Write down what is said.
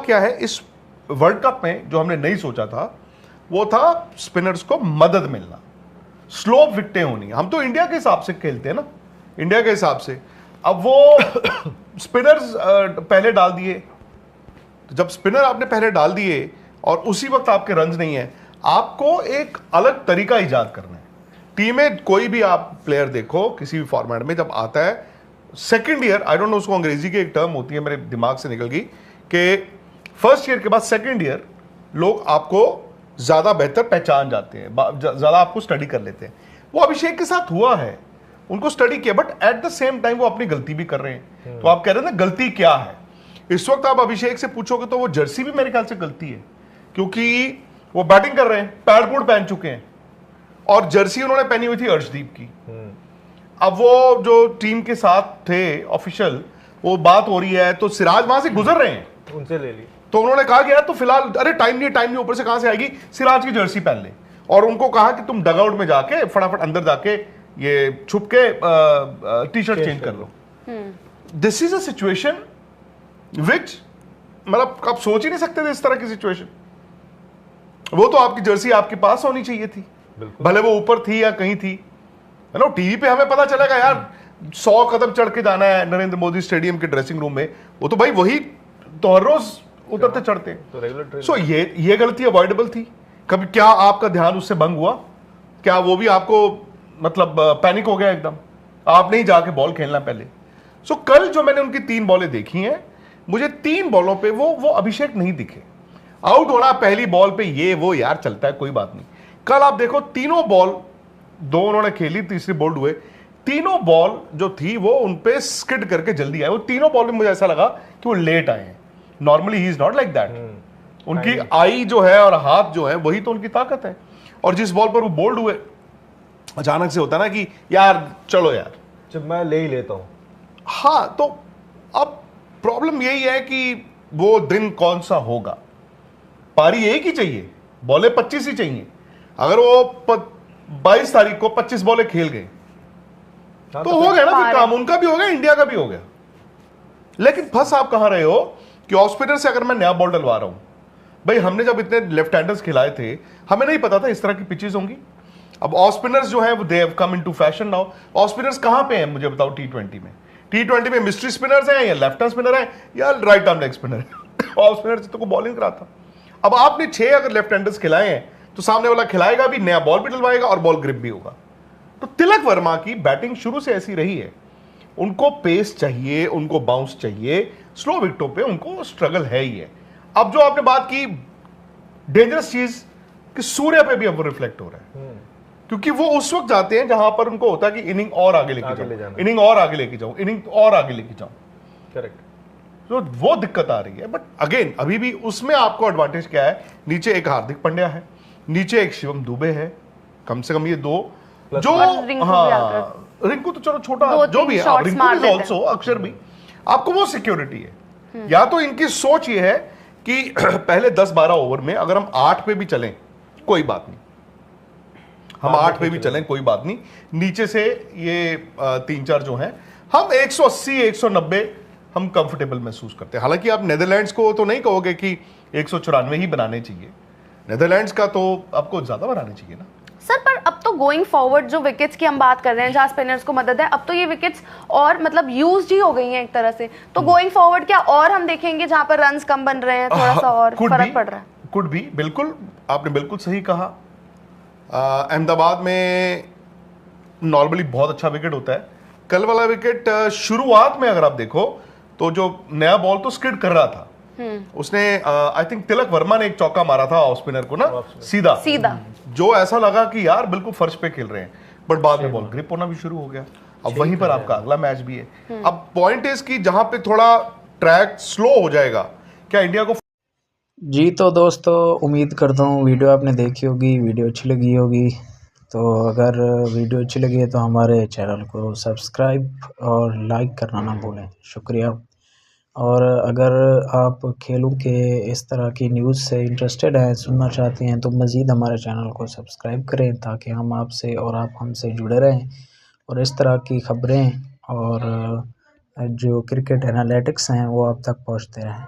क्या है इस वर्ल्ड कप में, जो हमने नहीं सोचा था, वो था स्पिनर्स को मदद मिलना, स्लो विकेटें होनी। हम तो इंडिया के हिसाब से खेलते हैं ना, इंडिया के हिसाब से। अब वो स्पिनर्स पहले डाल दिए, तो जब स्पिनर आपने पहले डाल दिए और उसी वक्त आपके रन्स नहीं है, आपको एक अलग तरीका इजाद करना है। टीम में कोई भी आप प्लेयर देखो किसी भी फॉर्मेट में, जब आता है second year, I don't know उसको अंग्रेजी की एक टर्म होती है, मेरे दिमाग से निकल गई, कि फर्स्ट ईयर के बाद सेकंड ईयर लोग आपको ज्यादा बेहतर पहचान जाते हैं, ज्यादा आपको स्टडी कर लेते हैं। वो अभिषेक के साथ हुआ है, उनको स्टडी किया, but at the same time वो अपनी गलती भी कर रहे हैं। तो आप कह रहे हैं ना गलती क्या है, इस वक्त आप अभिषेक से पूछोगे तो वो जर्सी भी मेरे ख्याल से गलती है, क्योंकि वो बैटिंग कर रहे हैं, पैड बूट पहन चुके हैं, और जर्सी उन्होंने पहनी हुई थी अर्शदीप की। अब वो जो टीम के साथ थे ऑफिशियल, वो बात हो रही है, तो सिराज वहां से गुजर रहे हैं, उनसे ले ली, तो उन्होंने कहा कि यार तो फिलहाल अरे टाइम नहीं, ऊपर से कहां से आएगी, सिराज की जर्सी पहन ले। और उनको कहा कि तुम डगआउट में जाके फटाफट अंदर जाके ये छुप के टी शर्ट चेंज कर लो। This is a situation which, मतलब आप सोच ही नहीं सकते थे इस तरह की सिचुएशन। वो तो आपकी जर्सी आपके पास होनी चाहिए थी, भले वो ऊपर थी या कहीं थी, है ना। टीवी पे हमें पता चलेगा यार 100 कदम चढ़ के जाना है नरेंद्र मोदी स्टेडियम के ड्रेसिंग रूम में, वो तो भाई वही तो हर रोज उतरते चढ़ते। तो सो ये गलती अवॉइडेबल थी। कभी क्या आपका ध्यान उससे भंग हुआ? क्या वो भी आपको मतलब पैनिक हो गया एकदम, आपने ही जाके बॉल खेलना पहले? सो कल जो मैंने उनकी 3 बॉलें देखी हैं, मुझे 3 बॉलों पे वो अभिषेक नहीं दिखे। आउट होना पहली बॉल पे ये वो यार चलता है, कोई बात नहीं। कल आप देखो तीनों बॉल, 2 उन्होंने खेली, तीसरी बोल्ड हुए, तीनों बॉल जो थी वो उनपे स्किड करके जल्दी आए। वो तीनों बॉल में मुझे ऐसा लगा कि वो लेट आए हैं। Normally he is not like that. उनकी आई जो है और हाथ जो है वही तो उनकी ताकत है। और जिस बॉल पर वो बोल्ड हुए, अचानक से होता है ना कि यार चलो यार, जब मैं ले ही लेता हूं। हाँ, तो अब प्रॉब्लम यही है कि वो दिन कौन सा होगा। पारी एक ही चाहिए, बॉलें 25 ही चाहिए। अगर वो 22 तारीख को 25 बॉलें खेल गए तो हो गया ना, फिर काम उनका भी हो गया, इंडिया का भी हो गया। लेकिन फंस आप कहां रहे हो कि ऑफ स्पिनर से अगर मैं नया बॉल डलवा रहा हूं, भाई हमने जब इतने लेफ्ट हैंडर्स खिलाए थे, हमें नहीं पता था इस तरह की पिचेस होंगी। अब ऑफ स्पिनर्स जो है वो they have come into fashion now. Off spinners कहां पे हैं मुझे बताओ? टी20 में, टी20 में मिस्ट्री स्पिनर्स हैं या लेफ्ट हैंड स्पिनर हैं या राइट आर्म लेग स्पिनर है। ऑफ स्पिनर से तो को बॉलिंग कराता। अब आपने 6 अगर लेफ्ट हैंडर्स खिलाए हैं तो सामने वाला खिलाएगा भी, नया बॉल भी डलवाएगा और बॉल ग्रिप भी होगा। तो तिलक वर्मा की बैटिंग शुरू से ऐसी रही है, उनको पेस चाहिए, उनको बाउंस चाहिए, स्लो विकेटों पे उनको स्ट्रगल है ही है। अब जो आपने बात की डेंजरस चीज कि सूर्य पे भी अब वो रिफ्लेक्ट हो रहा है, क्योंकि वो उस वक्त जाते हैं जहां पर उनको होता है कि इनिंग और आगे लेके जाऊं, इनिंग और आगे लेके जाऊं, इनिंग और आगे लेके जाऊं। करेक्ट। तो वो दिक्कत आ रही है। बट अगेन अभी भी उसमें आपको एडवांटेज क्या है? नीचे एक हार्दिक पांड्या है, नीचे एक शिवम दुबे है, कम से कम ये 2 जो, हाँ रिंकू तो चलो छोटा जो भी है, रिंकू इज ऑल्सो, अक्षर भी, आपको वो सिक्योरिटी है। या तो इनकी सोच ये है कि पहले 10-12 ओवर में अगर हम 8 पे भी चलें कोई बात नहीं, हम 8 पे भी चलें कोई बात नहीं, नीचे से ये 3-4 जो हैं हम 180-190 हम कंफर्टेबल महसूस करते हैं। हालांकि आप नेदरलैंड्स को तो नहीं कहोगे कि 194 ही बनाने चाहिए, नेदरलैंड्स का तो आपको ज्यादा बनाने चाहिए ना सर। पर अब तो गोइंग फॉरवर्ड जो विकेट्स की हम बात कर रहे हैं, जहां स्पिनर्स को मदद है, अब तो ये विकेट्स और मतलब यूज्ड ही हो गई हैं एक तरह से। तो गोइंग फॉरवर्ड क्या और हम देखेंगे जहां पर रन्स कम बन रहे हैं, थोड़ा सा और फर्क पड़ रहा है? कुड भी, बिल्कुल आपने बिल्कुल सही कहा। अहमदाबाद में नॉर्मली बहुत अच्छा विकेट होता है। कल वाला विकेट शुरुआत में अगर आप देखो तो जो नया बॉल तो स्किड कर रहा था, उसने आई थिंक तिलक वर्मा ने एक चौका मारा था ऑफ स्पिनर को ना, सीधा जो ऐसा लगा कि यार बिल्कुल फर्श पे खेल रहे हैं, बट बाद में बॉल ग्रिप होना भी शुरू हो गया। अब वहीं पर आपका अगला मैच भी है। अब पॉइंट इज कि जहां पे थोड़ा ट्रैक स्लो हो जाएगा, क्या इंडिया को जी। तो दोस्तों उम्मीद करता हूँ वीडियो आपने देखी होगी, वीडियो अच्छी लगी होगी। तो अगर वीडियो अच्छी लगी है तो हमारे चैनल को सब्सक्राइब और लाइक करना ना भूलें, शुक्रिया। और अगर आप खेलों के इस तरह की न्यूज़ से इंटरेस्टेड हैं, सुनना चाहते हैं, तो मज़ीद हमारे चैनल को सब्सक्राइब करें ताकि हम आपसे और आप हमसे जुड़े रहें और इस तरह की ख़बरें और जो क्रिकेट एनालिटिक्स हैं वो आप तक पहुंचते रहें।